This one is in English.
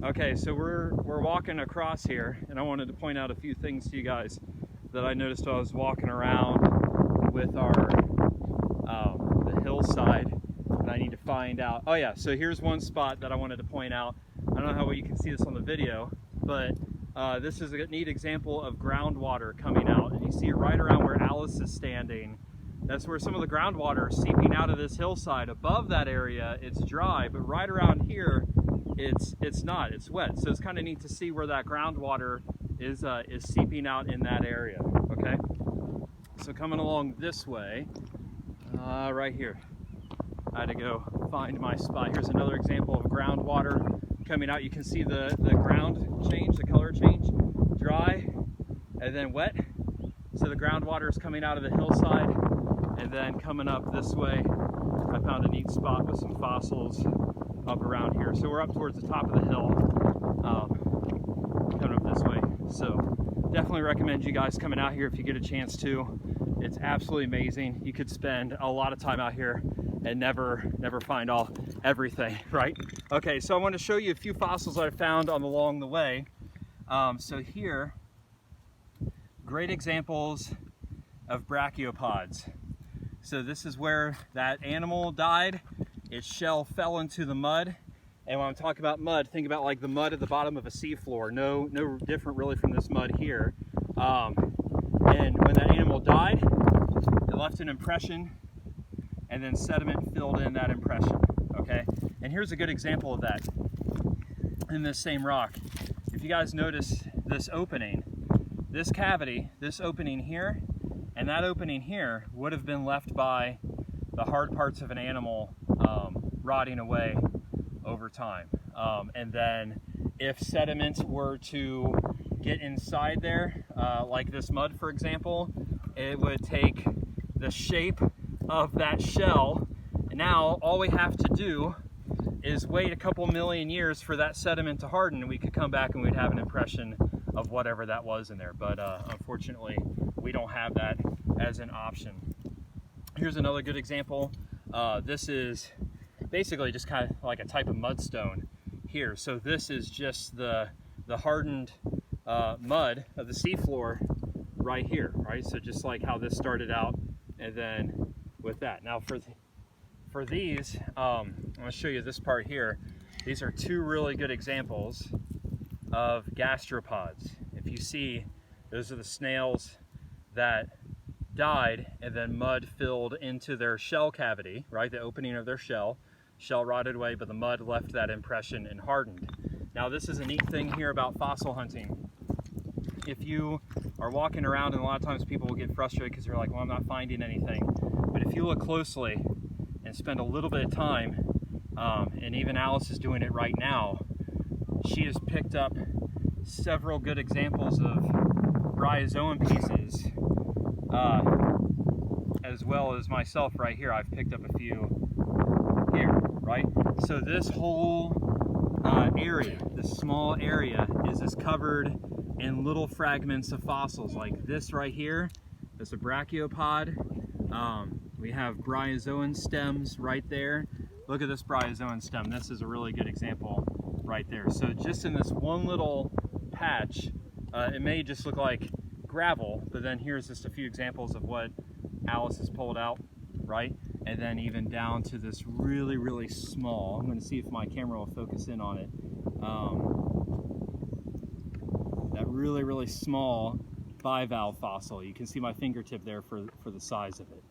Okay, so we're walking across here, and I wanted to point out a few things to you guys that I noticed while I was walking around with our the hillside that I need to find out. Oh yeah, so here's one spot that I wanted to point out. I don't know how well you can see this on the video, but this is a neat example of groundwater coming out, and you see it right around where Alice is standing. That's where some of the groundwater is seeping out of this hillside. Above that area, it's dry, but right around here, it's not. It's wet. So it's kind of neat to see where that groundwater is seeping out in that area. Okay. So coming along this way, right here, I had to go find my spot. Here's another example of groundwater coming out. You can see the ground change, the color change, dry and then wet. So the groundwater is coming out of the hillside, and then coming up this way, I found a neat spot with some fossils up around here. So we're up towards the top of the hill, coming up this way. So definitely recommend you guys coming out here if you get a chance to. It's absolutely amazing. You could spend a lot of time out here and never find everything, right? Okay, so I want to show you a few fossils that I found along the way. So here, great examples of brachiopods. So this is where that animal died. Its shell fell into the mud. And when I'm talking about mud, think about like the mud at the bottom of a seafloor. No different really from this mud here. And when that animal died, it left an impression, and then sediment filled in that impression, okay? And here's a good example of that in this same rock. If you guys notice this opening, this cavity, this opening here, and that opening here would have been left by the hard parts of an animal rotting away over time. And then if sediment were to get inside there, like this mud, for example, it would take the shape of that shell. And now all we have to do is wait a couple million years for that sediment to harden, and we could come back and we'd have an impression of whatever that was in there. But unfortunately, we don't have that as an option. Here's another good example. This is basically just kind of like a type of mudstone here. So this is just the hardened mud of the seafloor right here, right? So just like how this started out, and then with that. Now for these, I'm going to show you this part here. These are two really good examples of gastropods. If you see, those are the snails that died and then mud filled into their shell cavity, right? The opening of their shell rotted away, but the mud left that impression and hardened. Now this is a neat thing here about fossil hunting. If you are walking around, and a lot of times people will get frustrated because they're like, well, I'm not finding anything. But if you look closely and spend a little bit of time, and even Alice is doing it right now, she has picked up several good examples of bryozoan pieces, as well as myself right here. I've picked up a few here, right? So this whole area, this small area, is covered in little fragments of fossils. Like this right here, that's a brachiopod. We have bryozoan stems right there. Look at this bryozoan stem. This is a really good example right there. So just in this one little patch, it may just look like gravel, but then here's just a few examples of what Alice has pulled out, right? And then even down to this really small, I'm going to see if my camera will focus in on it, that really small bivalve fossil. You can see my fingertip there for the size of it.